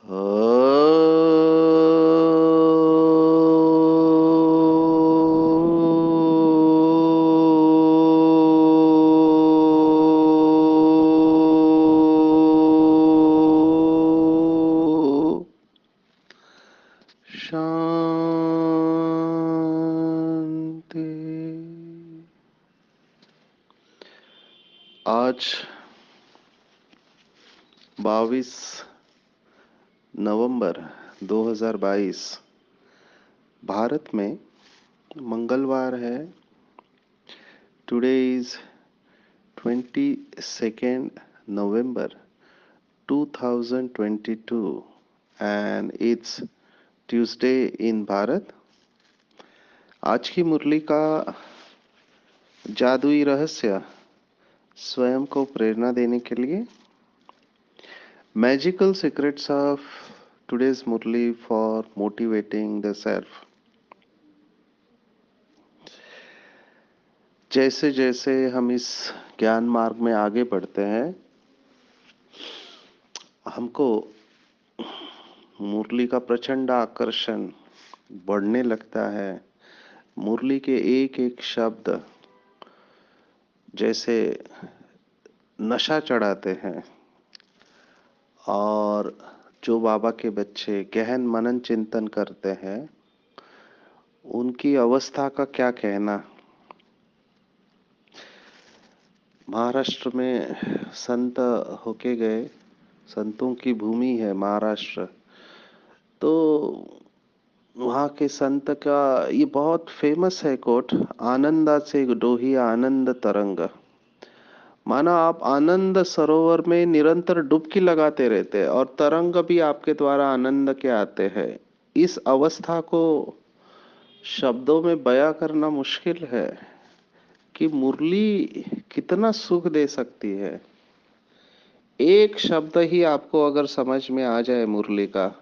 शांति। आज 22 नवंबर 2022 भारत में मंगलवार है। Today is 22nd November 2022 and it's Tuesday in Bharat. आज की मुरली का जादुई रहस्य स्वयं को प्रेरणा देने के लिए magical secrets of today's Murli for motivating the self. जैसे जैसे हम इस ज्ञान मार्ग में आगे बढ़ते हैं, हमको मुरली का प्रचंड आकर्षण बढ़ने लगता है। मुरली के एक एक शब्द जैसे नशा चढ़ाते हैं। और जो बाबा के बच्चे गहन मनन चिंतन करते हैं, उनकी अवस्था का क्या कहना। महाराष्ट्र में संत होके गए, संतों की भूमि है महाराष्ट्र। तो वहाँ के संत का ये बहुत फेमस है कोट, आनंदा से डोही आनंद तरंग। माना आप आनंद सरोवर में निरंतर डुबकी लगाते रहते हैं और तरंग भी आपके द्वारा आनंद के आते हैं। इस अवस्था को शब्दों में बयां करना मुश्किल है कि मुरली कितना सुख दे सकती है। एक शब्द ही आपको अगर समझ में आ जाए मुरली का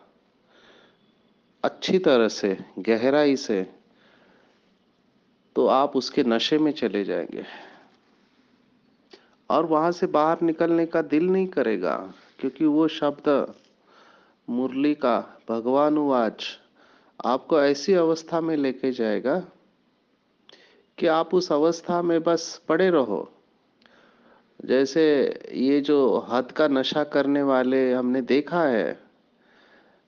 अच्छी तरह से, गहराई से, तो आप उसके नशे में चले जाएंगे और वहां से बाहर निकलने का दिल नहीं करेगा, क्योंकि वो शब्द मुरली का भगवानुवाच आपको ऐसी अवस्था में लेके जाएगा कि आप उस अवस्था में बस पड़े रहो। जैसे ये जो हद का नशा करने वाले हमने देखा है,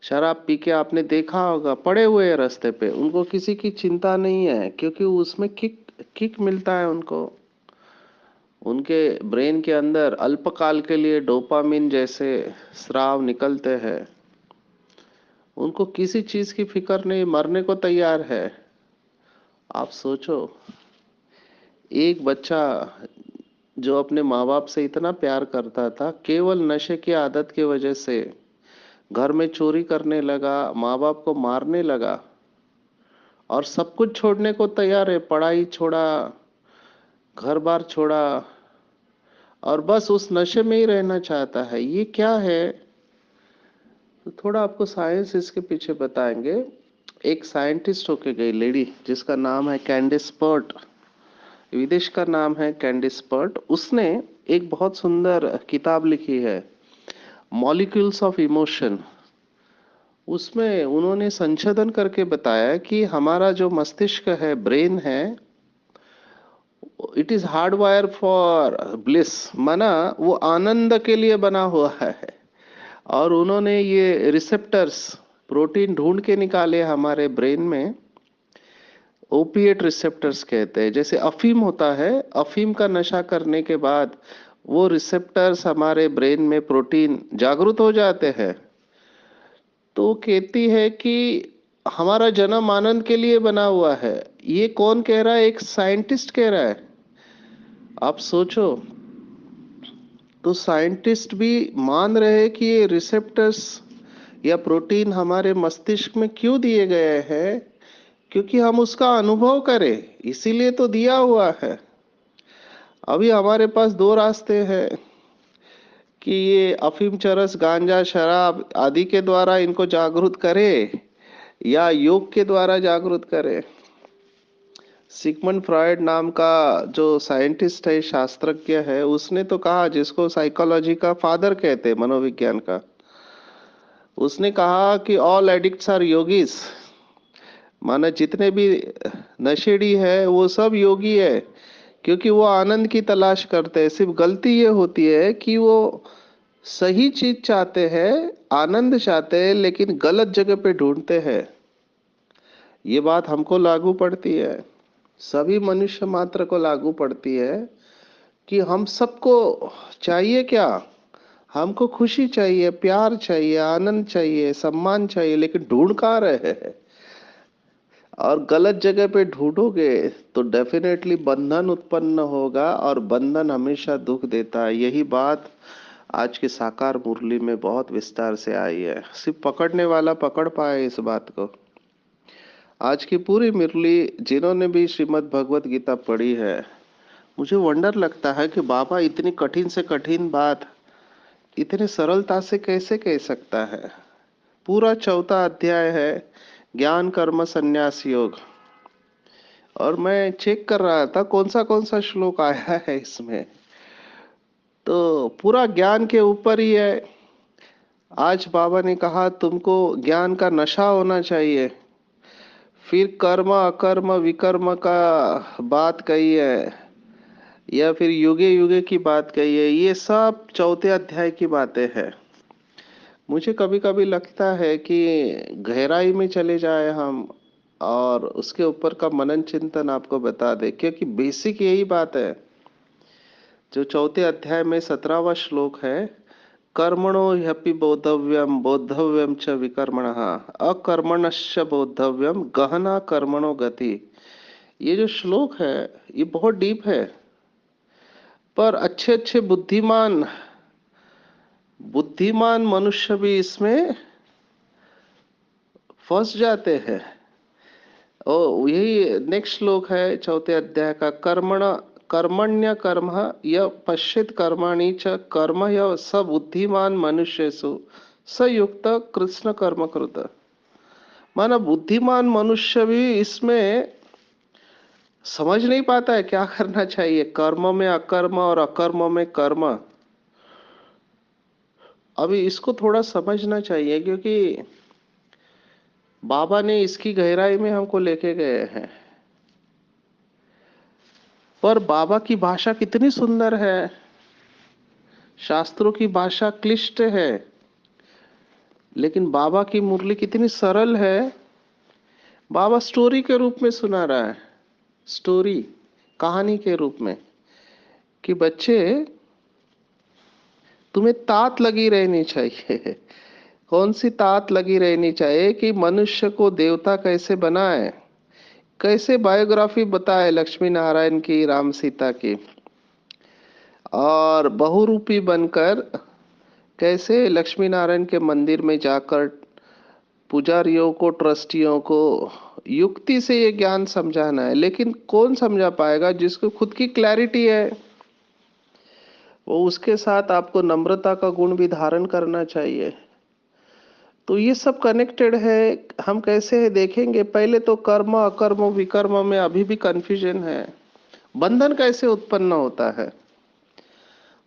शराब पी के आपने देखा होगा, पड़े हुए हैं रास्ते पे, उनको किसी की चिंता नहीं है, क्योंकि उसमें किक किक मिलता है उनको। उनके ब्रेन के अंदर अल्पकाल के लिए डोपामिन जैसे स्राव निकलते हैं। उनको किसी चीज की फिक्र नहीं, मरने को तैयार है। आप सोचो, एक बच्चा जो अपने माँ बाप से इतना प्यार करता था, केवल नशे की आदत की वजह से घर में चोरी करने लगा, माँ बाप को मारने लगा और सब कुछ छोड़ने को तैयार है। पढ़ाई छोड़ा, घर बार छोड़ा और बस उस नशे में ही रहना चाहता है। ये क्या है? तो थोड़ा आपको साइंस इसके पीछे बताएंगे। एक साइंटिस्ट होके गई लेडी जिसका नाम है कैंडिस पर्ट, विदेश का नाम है कैंडिस पर्ट। उसने एक बहुत सुंदर किताब लिखी है, मॉलिक्यूल्स ऑफ इमोशन। उसमें उन्होंने संशोधन करके बताया कि हमारा जो मस्तिष्क है, ब्रेन है, it is hard wire for bliss, माना वो आनंद के लिए बना हुआ है। और उन्होंने ये रिसेप्टर्स प्रोटीन ढूंढ के निकाले हमारे ब्रेन में, ओपिएट रिसेप्टर्स कहते हैं। जैसे अफीम होता है, अफीम का नशा करने के बाद वो रिसेप्टर्स हमारे ब्रेन में प्रोटीन जागृत हो जाते हैं। तो कहती है कि हमारा जन्म आनंद के लिए बना हुआ है। ये कौन कह रहा है? एक साइंटिस्ट कह रहा है। आप सोचो, तो साइंटिस्ट भी मान रहे हैं कि ये रिसेप्टर्स या प्रोटीन हमारे मस्तिष्क में क्यों दिए गए हैं? क्योंकि हम उसका अनुभव करें, इसीलिए तो दिया हुआ है। अभी हमारे पास दो रास्ते हैं कि ये अफीम, चरस, गांजा, शराब आदि के द्वारा इनको जागृत करे या योग के द्वारा जागृत करे। सिगमंड फ्रॉयड नाम का जो साइंटिस्ट है, शास्त्रज्ञ है, उसने तो कहा, जिसको साइकोलॉजी का फादर कहते हैं, मनोविज्ञान का, उसने कहा कि ऑल एडिक्ट्स आर योगीज, माने जितने भी नशेड़ी है वो सब योगी है, क्योंकि वो आनंद की तलाश करते हैं। सिर्फ गलती ये होती है कि वो सही चीज चाहते हैं, आनंद चाहते हैं, लेकिन गलत जगह पे ढूंढते हैं। ये बात हमको लागू पड़ती है, सभी मनुष्य मात्र को लागू पड़ती है कि हम सबको चाहिए क्या? हमको खुशी चाहिए, प्यार चाहिए, आनंद चाहिए, सम्मान चाहिए, लेकिन ढूंढ कहाँ रहे हैं? और गलत जगह पे ढूंढोगे तो डेफिनेटली बंधन उत्पन्न होगा, और बंधन हमेशा दुख देता है। यही बात आज की साकार मुरली में बहुत विस्तार से आई है। सिर्फ पकड़ने वाला पकड़ पाए इस बात को। आज की पूरी मुरली जिन्होंने भी श्रीमद् भगवत गीता पढ़ी है, मुझे वंडर लगता है कि बाबा इतनी कठिन से कठिन बात इतने सरलता से कैसे कह सकता है। पूरा चौथा अध्याय है ज्ञान कर्म संन्यास योग, और मैं चेक कर रहा था कौन सा श्लोक आया है इसमें, तो पूरा ज्ञान के ऊपर ही है। आज बाबा ने कहा तुमको ज्ञान का नशा होना चाहिए, फिर कर्म अकर्म विकर्म का बात कही है, या फिर युगे युगे की बात कही है। ये सब चौथे अध्याय की बातें हैं। मुझे कभी कभी लगता है कि गहराई में चले जाए हम और उसके ऊपर का मनन चिंतन आपको बता दे, क्योंकि बेसिक यही बात है। जो चौथे अध्याय में 17वां श्लोक है, कर्मणो ह्यपि बोद्धव्यम बोद्धव्यम च विकर्मणः अकर्मणश्च बोद्धव्यम गहना कर्मणो गति। ये जो श्लोक है ये बहुत डीप है, पर अच्छे अच्छे बुद्धिमान बुद्धिमान मनुष्य भी इसमें फंस जाते हैं। ओ यही नेक्स्ट श्लोक है चौथे अध्याय का, कर्मण्य कर्म य पश्चित कर्माणि च कर्म य स बुद्धिमान मनुष्यसु स युक्त कृष्ण कर्म कृत। माना बुद्धिमान मनुष्य भी इसमें समझ नहीं पाता है क्या करना चाहिए, कर्म में अकर्म और अकर्म में कर्म। अभी इसको थोड़ा समझना चाहिए, क्योंकि बाबा ने इसकी गहराई में हमको लेके गए हैं। पर बाबा की भाषा कितनी सुंदर है, शास्त्रों की भाषा क्लिष्ट है, लेकिन बाबा की मुरली कितनी सरल है। बाबा स्टोरी के रूप में सुना रहा है, स्टोरी कहानी के रूप में, कि बच्चे तुम्हें तात लगी रहनी चाहिए। कौन सी तात लगी रहनी चाहिए? कि मनुष्य को देवता कैसे बनाए, कैसे बायोग्राफी बताए लक्ष्मी नारायण की, राम सीता की, और बहुरूपी बनकर कैसे लक्ष्मी नारायण के मंदिर में जाकर पुजारियों को, ट्रस्टियों को युक्ति से ये ज्ञान समझाना है। लेकिन कौन समझा पाएगा? जिसको खुद की क्लैरिटी है। वो उसके साथ आपको नम्रता का गुण भी धारण करना चाहिए। तो ये सब कनेक्टेड है। हम कैसे देखेंगे? पहले तो कर्म अकर्म विकर्म में अभी भी कंफ्यूजन है। बंधन कैसे उत्पन्न होता है?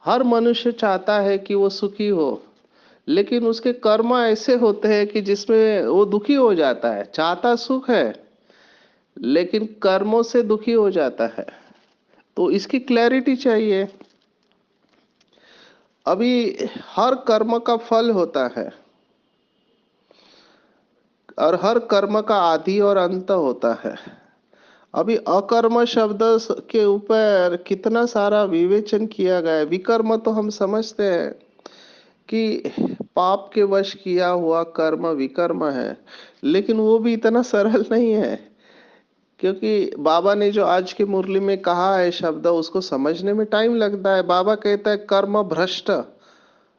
हर मनुष्य चाहता है कि वो सुखी हो, लेकिन उसके कर्म ऐसे होते हैं कि जिसमें वो दुखी हो जाता है। चाहता सुख है, लेकिन कर्मों से दुखी हो जाता है। तो इसकी क्लैरिटी चाहिए। अभी हर कर्म का फल होता है, और हर कर्म का आदि और अंत होता है। अभी अकर्म शब्द के ऊपर कितना सारा विवेचन किया गया है। विकर्म तो हम समझते हैं कि पाप के वश किया हुआ कर्म विकर्म है, लेकिन वो भी इतना सरल नहीं है। क्योंकि बाबा ने जो आज की मुरली में कहा है शब्द, उसको समझने में टाइम लगता है। बाबा कहता है कर्म भ्रष्ट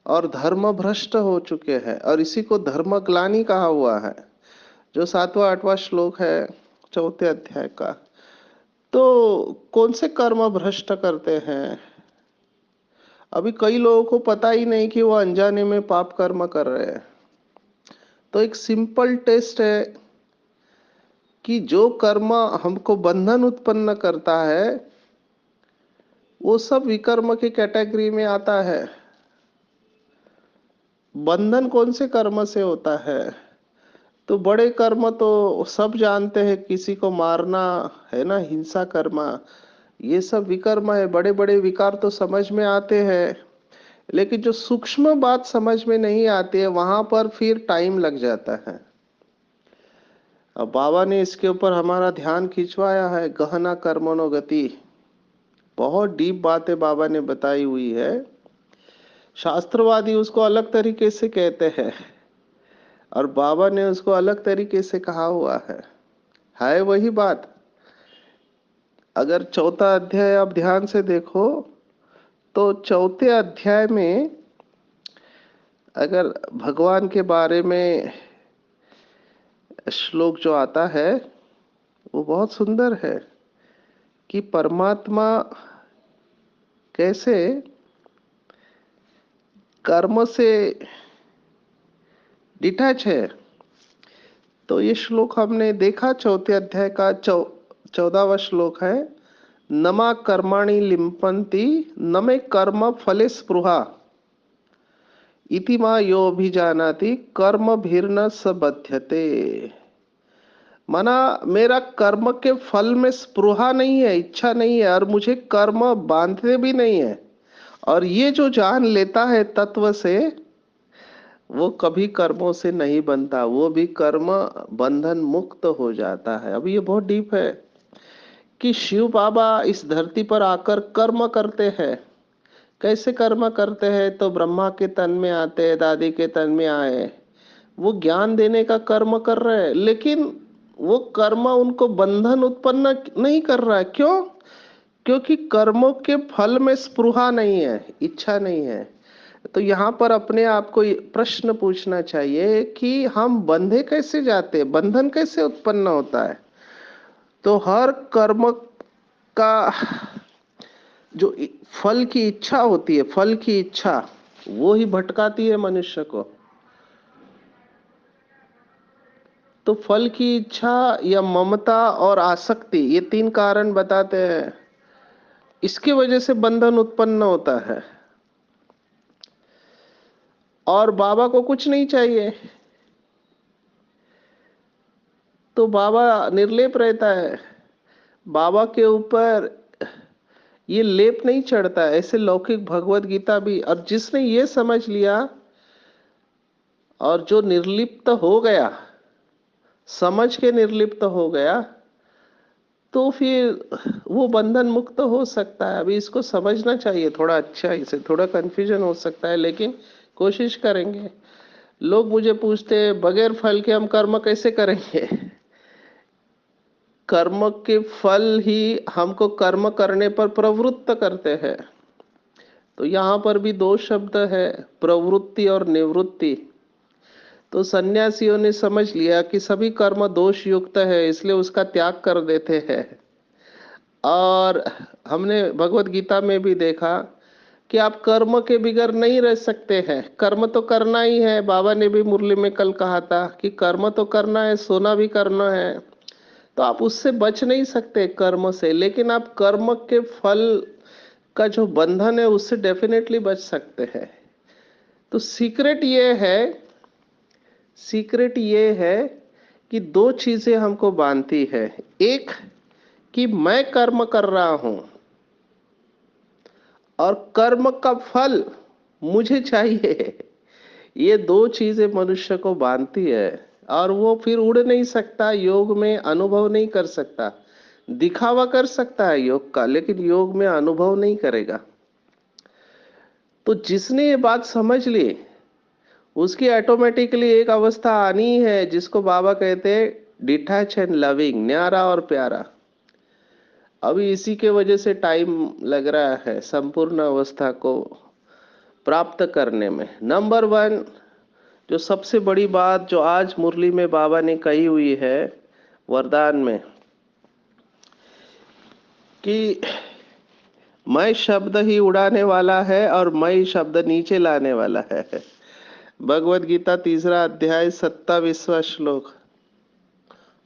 और धर्म भ्रष्ट हो चुके हैं, और इसी को धर्म ग्लानि कहा हुआ है, जो 7वां 8वां श्लोक है चौथे अध्याय का। तो कौन से कर्म भ्रष्ट करते हैं? अभी कई लोगों को पता ही नहीं कि वो अनजाने में पाप कर्म कर रहे हैं। तो एक सिंपल टेस्ट है कि जो कर्म हमको बंधन उत्पन्न करता है वो सब विकर्म की कैटेगरी में आता है। बंधन कौन से कर्म से होता है? तो बड़े कर्म तो सब जानते हैं, किसी को मारना है ना, हिंसा कर्म, ये सब विकर्म है। बड़े बड़े विकार तो समझ में आते हैं, लेकिन जो सूक्ष्म बात समझ में नहीं आती है वहां पर फिर टाइम लग जाता है। अब बाबा ने इसके ऊपर हमारा ध्यान खिंचवाया है, गहना कर्मणो गति। बहुत डीप बातें बाबा ने बताई हुई है। शास्त्रवादी उसको अलग तरीके से कहते हैं और बाबा ने उसको अलग तरीके से कहा हुआ है वही बात। अगर चौथा अध्याय आप ध्यान से देखो तो चौथे अध्याय में अगर भगवान के बारे में श्लोक जो आता है वो बहुत सुंदर है कि परमात्मा कैसे कर्म से डिटैच है। तो ये श्लोक हमने देखा, चौथे अध्याय का 14वां श्लोक है, नमा कर्माणि लिम्पन्ति न मे कर्म फले स्पृहा इति मा यो अभिजानाति कर्म भीर्न स बध्यते। माना मेरा कर्म के फल में स्पृहा नहीं है, इच्छा नहीं है, और मुझे कर्म बांधते भी नहीं है। और ये जो जान लेता है तत्व से, वो कभी कर्मों से नहीं बनता, वो भी कर्म बंधन मुक्त हो जाता है। अब ये बहुत डीप है कि शिव बाबा इस धरती पर आकर कर्म करते हैं। कैसे कर्म करते हैं? तो ब्रह्मा के तन में आते हैं, दादी के तन में आए, वो ज्ञान देने का कर्म कर रहे हैं, लेकिन वो कर्म उनको बंधन उत्पन्न नहीं कर रहा है। क्यों? क्योंकि कर्मों के फल में स्पृहा नहीं है, इच्छा नहीं है। तो यहाँ पर अपने आप को प्रश्न पूछना चाहिए कि हम बंधे कैसे जाते हैं, बंधन कैसे उत्पन्न होता है। तो हर कर्म का जो फल की इच्छा होती है, फल की इच्छा वो ही भटकाती है मनुष्य को। तो फल की इच्छा या ममता और आसक्ति, ये तीन कारण बताते हैं, इसकी वजह से बंधन उत्पन्न होता है। और बाबा को कुछ नहीं चाहिए, तो बाबा निर्लेप रहता है, बाबा के ऊपर ये लेप नहीं चढ़ता है। ऐसे लौकिक भगवत गीता भी। और जिसने ये समझ लिया और जो निर्लिप्त हो गया, समझ के निर्लिप्त हो गया, तो फिर वो बंधन मुक्त हो सकता है। अभी इसको समझना चाहिए थोड़ा अच्छा, इसे थोड़ा कंफ्यूजन हो सकता है, लेकिन कोशिश करेंगे। लोग मुझे पूछते हैं बगैर फल के हम कर्म कैसे करेंगे? कर्म के फल ही हमको कर्म करने पर प्रवृत्त करते हैं। तो यहाँ पर भी दो शब्द है, प्रवृत्ति और निवृत्ति। तो सन्यासियों ने समझ लिया कि सभी कर्म दोष युक्त है, इसलिए उसका त्याग कर देते हैं। और हमने भगवत गीता में भी देखा कि आप कर्म के बिगैर नहीं रह सकते हैं, कर्म तो करना ही है। बाबा ने भी मुरली में कल कहा था कि कर्म तो करना है, सोना भी करना है। तो आप उससे बच नहीं सकते कर्म से, लेकिन आप कर्म के फल का जो बंधन है उससे डेफिनेटली बच सकते हैं। तो सीक्रेट ये है कि दो चीजें हमको बांधती है। एक कि मैं कर्म कर रहा हूं और कर्म का फल मुझे चाहिए। ये दो चीजें मनुष्य को बांधती है और वो फिर उड़ नहीं सकता, योग में अनुभव नहीं कर सकता। दिखावा कर सकता है योग का, लेकिन योग में अनुभव नहीं करेगा। तो जिसने ये बात समझ ली, उसकी ऑटोमेटिकली एक अवस्था आनी है जिसको बाबा कहते हैं डिटैच एंड लविंग, न्यारा और प्यारा। अभी इसी के वजह से टाइम लग रहा है संपूर्ण अवस्था को प्राप्त करने में। नंबर वन, जो सबसे बड़ी बात जो आज मुरली में बाबा ने कही हुई है वरदान में, कि मैं शब्द ही उड़ाने वाला है और मैं शब्द नीचे लाने वाला है। भगवत गीता 3रा अध्याय 27वां श्लोक,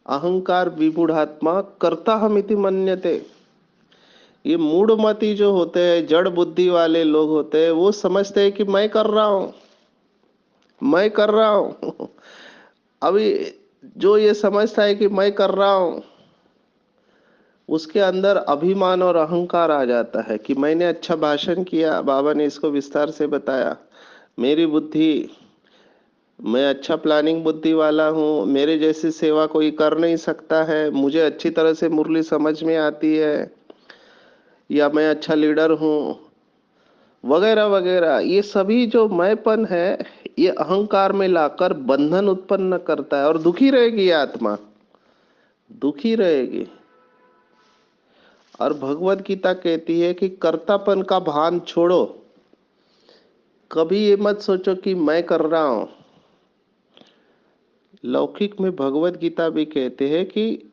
अहंकार विमूढ़ात्मा कर्ता हमिति मन्यते। ये मूढ़मती जो होते हैं, जड़ बुद्धि वाले लोग होते हैं, वो समझते हैं कि मैं कर रहा हूं। मैं कर रहा हूं। अभी जो ये समझता है कि मैं कर रहा हूं, उसके अंदर अभिमान और अहंकार आ जाता है कि मैंने अच्छा भाषण किया, बाबा ने इसको विस्तार से बताया, मेरी बुद्धि, मैं अच्छा प्लानिंग बुद्धि वाला हूँ, मेरे जैसी सेवा कोई कर नहीं सकता है, मुझे अच्छी तरह से मुरली समझ में आती है, या मैं अच्छा लीडर हूँ, वगैरह वगैरह। ये सभी जो मैंपन है, ये अहंकार में लाकर बंधन उत्पन्न करता है और दुखी रहेगी ये आत्मा, दुखी रहेगी। और भगवत गीता कहती है कि कर्तापन का भान छोड़ो, कभी ये मत सोचो कि मैं कर रहा हूं। लौकिक में भगवत गीता भी कहते हैं कि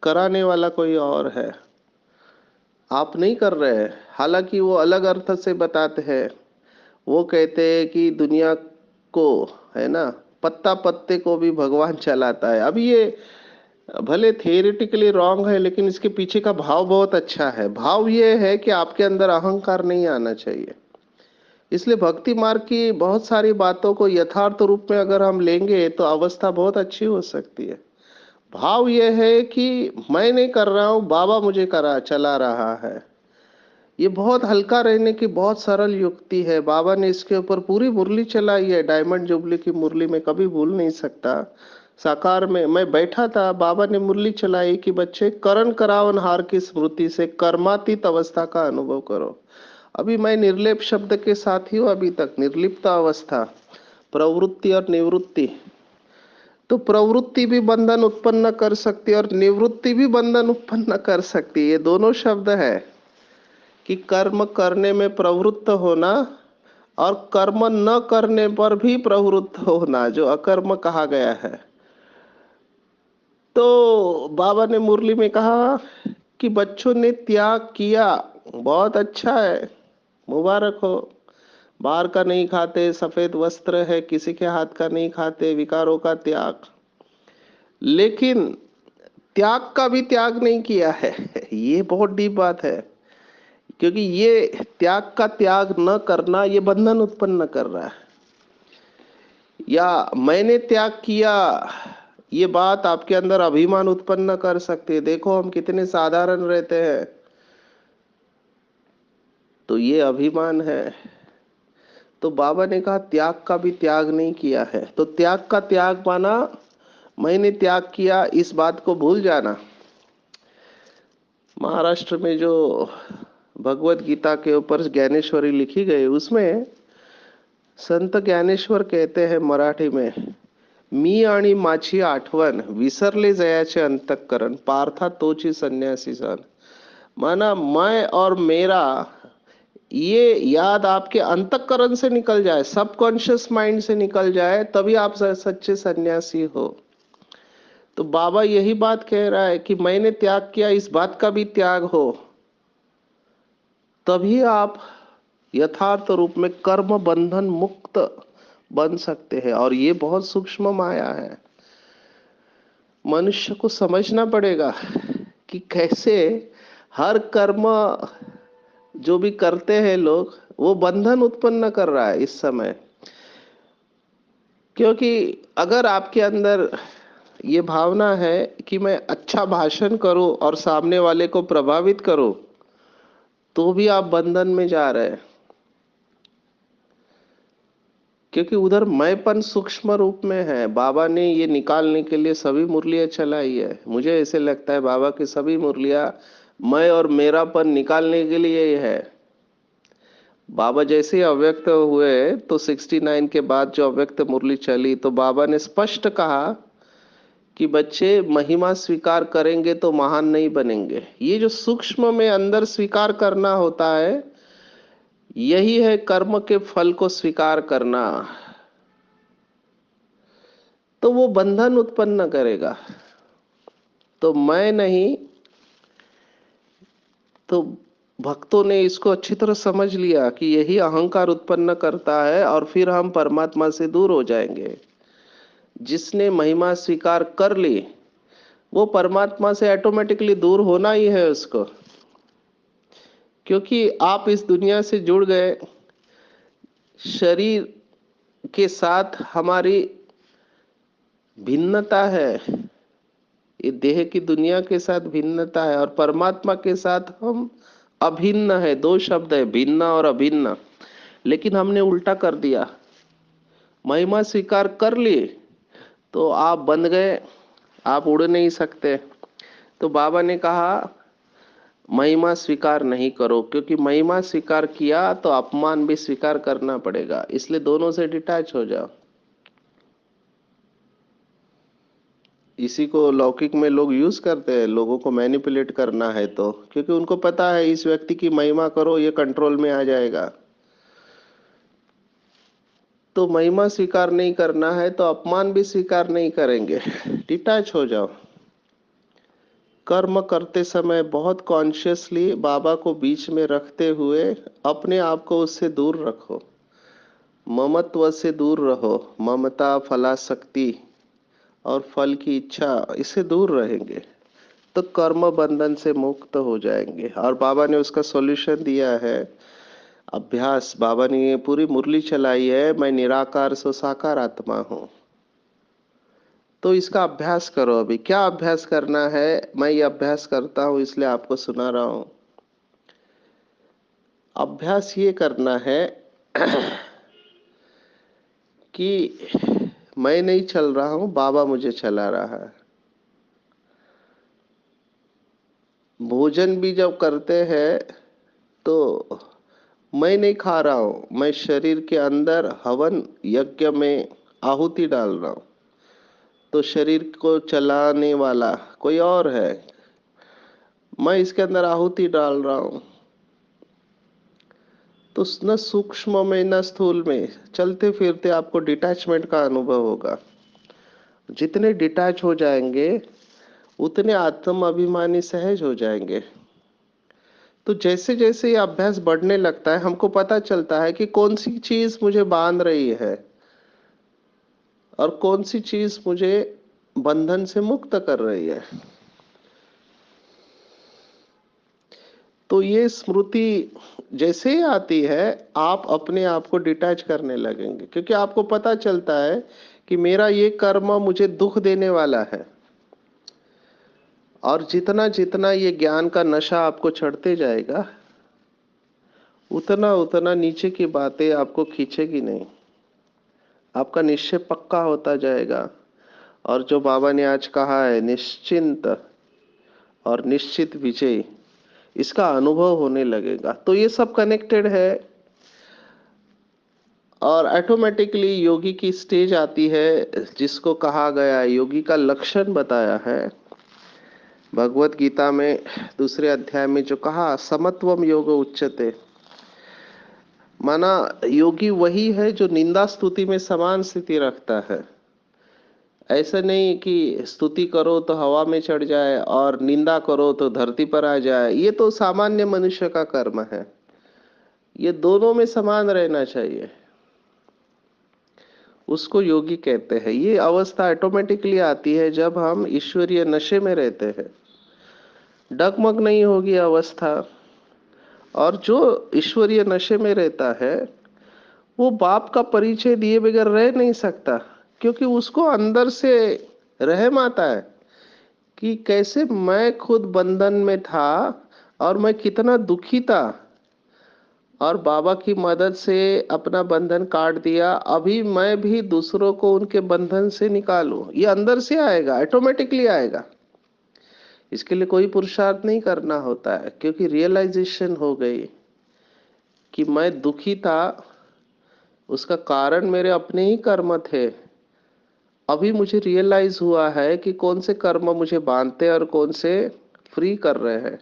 कराने वाला कोई और है, आप नहीं कर रहे हैं। हालांकि वो अलग अर्थ से बताते हैं, वो कहते हैं कि दुनिया को, है ना, पत्ता पत्ते को भी भगवान चलाता है। अब ये भले थियोरेटिकली रॉन्ग है, लेकिन इसके पीछे का भाव बहुत अच्छा है। भाव ये है कि आपके अंदर अहंकार नहीं आना चाहिए। इसलिए भक्ति मार्ग की बहुत सारी बातों को यथार्थ रूप में अगर हम लेंगे तो अवस्था बहुत अच्छी हो सकती है। भाव यह है कि मैं नहीं कर रहा हूं, बाबा मुझे करा चला रहा है। ये बहुत हल्का रहने की बहुत सरल युक्ति है। बाबा ने इसके ऊपर पूरी मुरली चलाई है, डायमंड जुबली की मुरली में कभी भूल नहीं सकता। साकार में मैं बैठा था, बाबा ने मुरली चलाई कि बच्चे, करण करावन हार की स्मृति से कर्मातीत अवस्था का अनुभव करो। अभी मैं निर्लेप शब्द के साथ ही हूँ, अभी तक निर्लिप्त अवस्था, प्रवृत्ति और निवृत्ति। तो प्रवृत्ति भी बंधन उत्पन्न कर सकती है और निवृत्ति भी बंधन उत्पन्न कर सकती है। ये दोनों शब्द है कि कर्म करने में प्रवृत्त होना और कर्म न करने पर भी प्रवृत्त होना, जो अकर्म कहा गया है। तो बाबा ने मुरली में कहा कि बच्चों ने त्याग किया, बहुत अच्छा है, मुबारक हो। बाहर का नहीं खाते, सफेद वस्त्र है, किसी के हाथ का नहीं खाते, विकारों का त्याग। लेकिन त्याग का भी त्याग नहीं किया है। ये बहुत डीप बात है, क्योंकि ये त्याग का त्याग न करना ये बंधन उत्पन्न कर रहा है। या मैंने त्याग किया, ये बात आपके अंदर अभिमान उत्पन्न कर सकती है। देखो हम कितने साधारण रहते हैं, तो ये अभिमान है। तो बाबा ने कहा त्याग का भी त्याग नहीं किया है। तो त्याग का त्याग माना मैंने त्याग किया, इस बात को भूल जाना। महाराष्ट्र में जो भगवत गीता के ऊपर ज्ञानेश्वरी लिखी गई, उसमें संत ज्ञानेश्वर कहते हैं मराठी में, मी आणि माझी आठवण विसरले जयाचे अंतःकरण, पार्था तोची संन्यासी सन। माना मैं और मेरा ये याद आपके अंतःकरण से निकल जाए, सबकॉन्शियस माइंड से निकल जाए, तभी आप सच्चे सन्यासी हो। तो बाबा यही बात कह रहा है कि मैंने त्याग किया, इस बात का भी त्याग हो, तभी आप यथार्थ रूप में कर्म बंधन मुक्त बन सकते हैं। और ये बहुत सूक्ष्म माया है, मनुष्य को समझना पड़ेगा कि कैसे हर कर्म जो भी करते हैं लोग, वो बंधन उत्पन्न कर रहा है इस समय। क्योंकि अगर आपके अंदर ये भावना है कि मैं अच्छा भाषण करूं और सामने वाले को प्रभावित करूं, तो भी आप बंधन में जा रहे हैं। क्योंकि उधर मैंपन सूक्ष्म रूप में है। बाबा ने ये निकालने के लिए सभी मुरलियां चलाई है। मुझे ऐसे लगता है बाबा की सभी मुरलियां मैं और मेरापन निकालने के लिए ही है। बाबा जैसे ही अव्यक्त हुए तो 69 के बाद जो अव्यक्त मुरली चली, तो बाबा ने स्पष्ट कहा कि बच्चे महिमा स्वीकार करेंगे तो महान नहीं बनेंगे। ये जो सूक्ष्म में अंदर स्वीकार करना होता है, यही है कर्म के फल को स्वीकार करना। तो वो बंधन उत्पन्न करेगा। तो मैं नहीं, तो भक्तों ने इसको अच्छी तरह समझ लिया कि यही अहंकार उत्पन्न करता है और फिर हम परमात्मा से दूर हो जाएंगे। जिसने महिमा स्वीकार कर ली, वो परमात्मा से ऑटोमेटिकली दूर होना ही है उसको। क्योंकि आप इस दुनिया से जुड़ गए, शरीर के साथ हमारी भिन्नता है, ये देह की दुनिया के साथ भिन्नता है, और परमात्मा के साथ हम अभिन्न है। दो शब्द है, भिन्न और अभिन्न। लेकिन हमने उल्टा कर दिया, महिमा स्वीकार कर ली तो आप बंध गए, आप उड़ नहीं सकते। तो बाबा ने कहा महिमा स्वीकार नहीं करो, क्योंकि महिमा स्वीकार किया तो अपमान भी स्वीकार करना पड़ेगा, इसलिए दोनों से डिटैच हो जाओ। इसी को लौकिक में लोग यूज करते हैं, लोगों को मैनिपुलेट करना है तो, क्योंकि उनको पता है इस व्यक्ति की महिमा करो ये कंट्रोल में आ जाएगा। तो महिमा स्वीकार नहीं करना है तो अपमान भी स्वीकार नहीं करेंगे, डिटैच हो जाओ। कर्म करते समय बहुत कॉन्शियसली बाबा को बीच में रखते हुए अपने आप को उससे दूर रखो, ममत्व से दूर रहो। ममता, फलाशक्ति और फल की इच्छा, इससे दूर रहेंगे तो कर्म बंधन से मुक्त हो जाएंगे। और बाबा ने उसका सॉल्यूशन दिया है, अभ्यास। बाबा ने ये पूरी मुरली चलाई है, मैं निराकार सो साकार आत्मा हूँ। तो इसका अभ्यास करो। अभी क्या अभ्यास करना है, मैं ये अभ्यास करता हूँ इसलिए आपको सुना रहा हूँ। अभ्यास ये करना है कि मैं नहीं चल रहा हूँ, बाबा मुझे चला रहा है। भोजन भी जब करते हैं तो मैं नहीं खा रहा हूँ, मैं शरीर के अंदर हवन यज्ञ में आहुति डाल रहा हूँ। तो शरीर को चलाने वाला कोई और है, मैं इसके अंदर आहुति डाल रहा हूँ। तो न सूक्ष्म में न स्थूल में चलते फिरते आपको डिटैचमेंट का अनुभव होगा। जितने डिटैच हो जाएंगे उतने आत्म अभिमानी सहज हो जाएंगे। तो जैसे जैसे ये अभ्यास बढ़ने लगता है, हमको पता चलता है कि कौन सी चीज मुझे बांध रही है और कौन सी चीज मुझे बंधन से मुक्त कर रही है। तो ये स्मृति जैसे ही आती है, आप अपने आप को डिटैच करने लगेंगे, क्योंकि आपको पता चलता है कि मेरा ये कर्म मुझे दुख देने वाला है। और जितना जितना ये ज्ञान का नशा आपको चढ़ते जाएगा, उतना उतना नीचे की बातें आपको खींचेगी नहीं, आपका निश्चय पक्का होता जाएगा। और जो बाबा ने आज कहा है, निश्चिंत और निश्चित विजय, इसका अनुभव होने लगेगा। तो ये सब कनेक्टेड है। और ऑटोमेटिकली योगी की स्टेज आती है, जिसको कहा गया है, योगी का लक्षण बताया है भगवत गीता में दूसरे अध्याय में, जो कहा समत्वम योग उच्यते। माना योगी वही है जो निंदा स्तुति में समान स्थिति रखता है। ऐसा नहीं कि स्तुति करो तो हवा में चढ़ जाए और निंदा करो तो धरती पर आ जाए, ये तो सामान्य मनुष्य का कर्म है। ये दोनों में समान रहना चाहिए, उसको योगी कहते हैं। ये अवस्था ऑटोमेटिकली आती है जब हम ईश्वरीय नशे में रहते हैं। डगमग नहीं होगी अवस्था। और जो ईश्वरीय नशे में रहता है वो बाप का परिचय दिए बगैर रह नहीं सकता, क्योंकि उसको अंदर से रहम आता है कि कैसे मैं खुद बंधन में था और मैं कितना दुखी था, और बाबा की मदद से अपना बंधन काट दिया। अभी मैं भी दूसरों को उनके बंधन से निकालूं, ये अंदर से आएगा, ऑटोमेटिकली आएगा। इसके लिए कोई पुरुषार्थ नहीं करना होता है, क्योंकि रियलाइजेशन हो गई कि मैं दुखी था, उसका कारण मेरे अपने ही कर्म थे। अभी मुझे रियलाइज हुआ है कि कौन से कर्म मुझे बांधते और कौन से फ्री कर रहे हैं।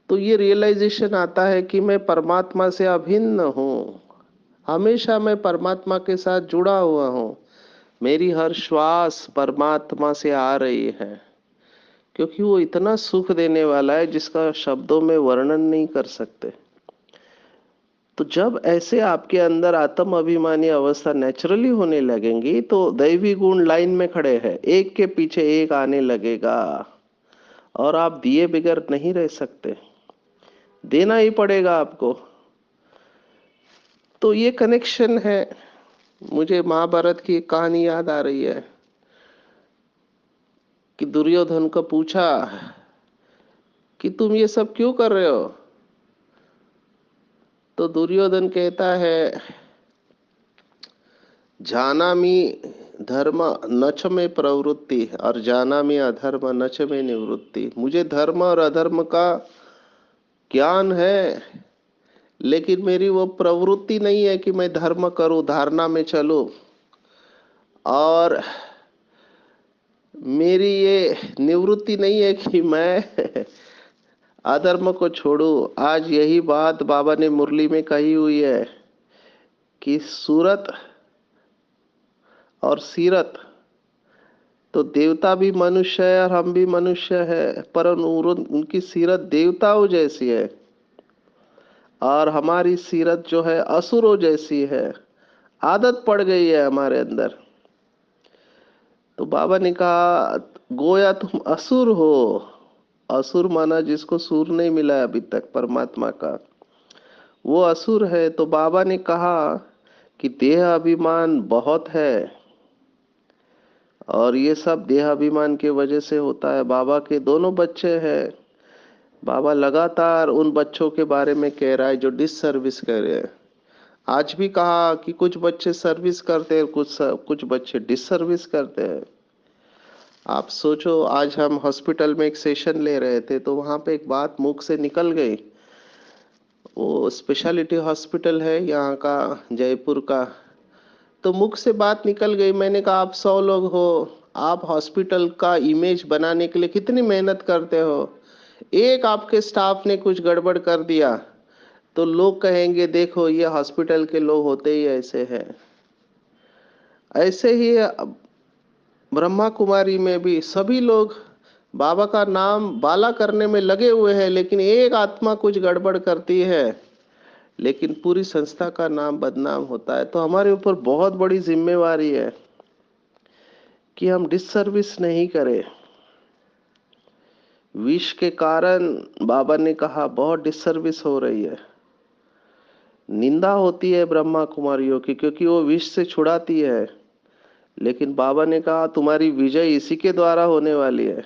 तो ये रियलाइजेशन आता है कि मैं परमात्मा से अभिन्न हूँ, हमेशा मैं परमात्मा के साथ जुड़ा हुआ हूँ। मेरी हर श्वास परमात्मा से आ रही है, क्योंकि वो इतना सुख देने वाला है जिसका शब्दों में वर्णन नहीं कर सकते। तो जब ऐसे आपके अंदर आत्म अभिमानी अवस्था नेचुरली होने लगेंगी, तो दैवी गुण लाइन में खड़े हैं, एक के पीछे एक आने लगेगा, और आप दिए बगैर नहीं रह सकते, देना ही पड़ेगा आपको। तो ये कनेक्शन है। मुझे महाभारत की एक कहानी याद आ रही है कि दुर्योधन को पूछा कि तुम ये सब क्यों कर रहे हो। तो दुर्योधन कहता है, जानामि धर्म न च में प्रवृत्ति और जानामि अधर्म न च में निवृत्ति। मुझे धर्म और अधर्म का ज्ञान है, लेकिन मेरी वो प्रवृत्ति नहीं है कि मैं धर्म करूं, धारणा में चलूं। और मेरी ये निवृत्ति नहीं है कि मैं अधर्म को छोड़ूं। आज यही बात बाबा ने मुरली में कही हुई है कि सूरत और सीरत, तो देवता भी मनुष्य है और हम भी मनुष्य है, पर उनकी सीरत देवताओं जैसी है और हमारी सीरत जो है असुरों जैसी है। आदत पड़ गई है हमारे अंदर। तो बाबा ने कहा, गोया तुम असुर हो। असुर माना जिसको सूर नहीं मिला है अभी तक परमात्मा का, वो असुर है। तो बाबा ने कहा कि देह अभिमान बहुत है और ये सब देह अभिमान के वजह से होता है। बाबा के दोनों बच्चे हैं, बाबा लगातार उन बच्चों के बारे में कह रहा है जो डिस सर्विस कर रहे हैं। आज भी कहा कि कुछ बच्चे सर्विस करते हैं, कुछ बच्चे डिस सर्विस करते हैं। आप सोचो, आज हम हॉस्पिटल में एक सेशन ले रहे थे तो वहां पे एक बात मुख से निकल गई। वो स्पेशलिटी हॉस्पिटल है यहाँ का, जयपुर का। तो मुख से बात निकल गई। मैंने कहा, आप 100 लोग हो, आप हॉस्पिटल का इमेज बनाने के लिए कितनी मेहनत करते हो। एक आपके स्टाफ ने कुछ गड़बड़ कर दिया तो लोग कहेंगे, देखो ये हॉस्पिटल के लोग होते ही ऐसे हैं। ऐसे ही ब्रह्मा कुमारी में भी सभी लोग बाबा का नाम बाला करने में लगे हुए हैं, लेकिन एक आत्मा कुछ गड़बड़ करती है, लेकिन पूरी संस्था का नाम बदनाम होता है। तो हमारे ऊपर बहुत बड़ी जिम्मेवारी है कि हम डिससर्विस नहीं करें। विष के कारण बाबा ने कहा बहुत डिससर्विस हो रही है। निंदा होती है ब्रह्मा कुमारियों की, क्योंकि वो विष से छुड़ाती है, लेकिन बाबा ने कहा तुम्हारी विजय इसी के द्वारा होने वाली है।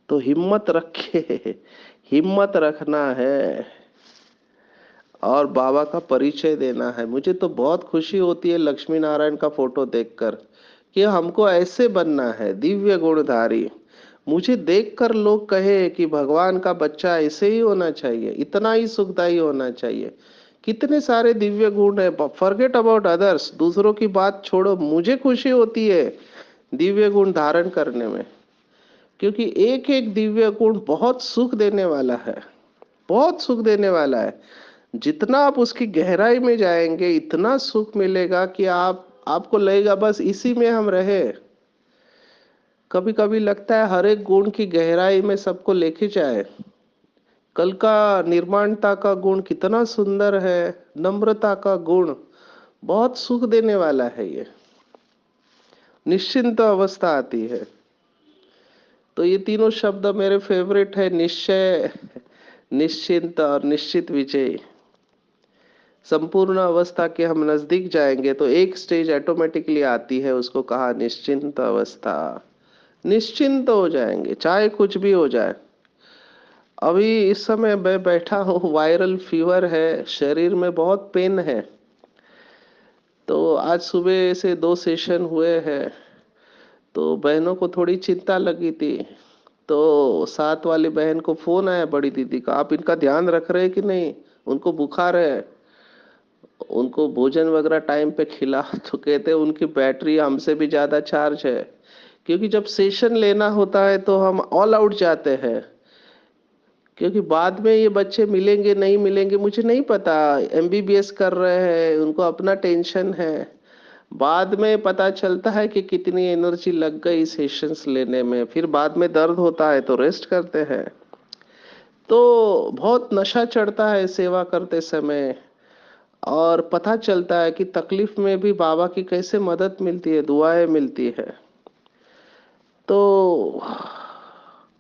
तो हिम्मत रखे, हिम्मत रखना है और बाबा का परिचय देना है। मुझे तो बहुत खुशी होती है लक्ष्मी नारायण का फोटो देखकर कि हमको ऐसे बनना है, दिव्य गुणधारी। मुझे देखकर लोग कहे कि भगवान का बच्चा ऐसे ही होना चाहिए, इतना ही सुखदाई होना चाहिए। कितने सारे दिव्य गुण है, फॉरगेट अबाउट अदर्स, दूसरों की बात छोड़ो। मुझे खुशी होती है दिव्य गुण धारण करने में, क्योंकि एक एक दिव्य गुण बहुत सुख देने वाला है, बहुत सुख देने वाला है। जितना आप उसकी गहराई में जाएंगे इतना सुख मिलेगा कि आपको लगेगा बस इसी में हम रहे। कभी कभी लगता है हर एक गुण की गहराई में सबको लेके जाए। कल का निर्माणता का गुण कितना सुंदर है, नम्रता का गुण बहुत सुख देने वाला है। ये निश्चिंत अवस्था आती है। तो ये तीनों शब्द मेरे फेवरेट है, निश्चय, निश्चिंत और निश्चित विजय। संपूर्ण अवस्था के हम नजदीक जाएंगे तो एक स्टेज ऑटोमेटिकली आती है, उसको कहा निश्चिंत अवस्था। निश्चिंत हो जाएंगे चाहे कुछ भी हो जाए। अभी इस समय मैं बैठा हूँ, वायरल फीवर है, शरीर में बहुत पेन है। तो आज सुबह से 2 सेशन हुए हैं, तो बहनों को थोड़ी चिंता लगी थी। तो साथ वाली बहन को फोन आया, बड़ी दीदी का, आप इनका ध्यान रख रहे हैं कि नहीं, उनको बुखार है, उनको भोजन वगैरह टाइम पे खिला। तो कहते हैं उनकी बैटरी हमसे भी ज्यादा चार्ज है, क्योंकि जब सेशन लेना होता है तो हम ऑल आउट जाते हैं। क्योंकि बाद में ये बच्चे मिलेंगे नहीं मिलेंगे मुझे नहीं पता, एमबीबीएस कर रहे हैं, उनको अपना टेंशन है। बाद में पता चलता है कि कितनी एनर्जी लग गई सेशंस लेने में, फिर बाद में दर्द होता है तो रेस्ट करते हैं। तो बहुत नशा चढ़ता है सेवा करते समय, और पता चलता है कि तकलीफ में भी बाबा की कैसे मदद मिलती है, दुआएं मिलती है। तो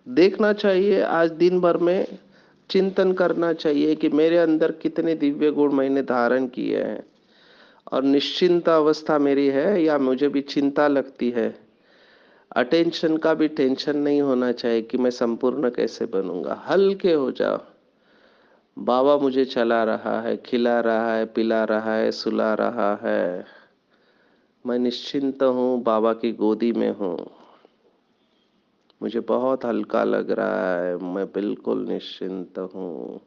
देखना चाहिए, आज दिन भर में चिंतन करना चाहिए कि मेरे अंदर कितने दिव्य गुण मैंने धारण किए हैं और निश्चिंत अवस्था मेरी है या मुझे भी चिंता लगती है? अटेंशन का भी टेंशन नहीं होना चाहिए कि मैं संपूर्ण कैसे बनूंगा। हल्के हो जाओ। बाबा मुझे चला रहा है, खिला रहा है, पिला रहा है, सुला रहा है। मैं निश्चिंत हूँ, बाबा की गोदी में हूँ। मुझे बहुत हल्का लग रहा है, मैं बिल्कुल निश्चिंत हूँ।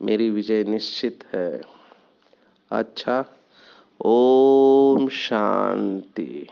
मेरी विजय निश्चित है। अच्छा। ओम शांति।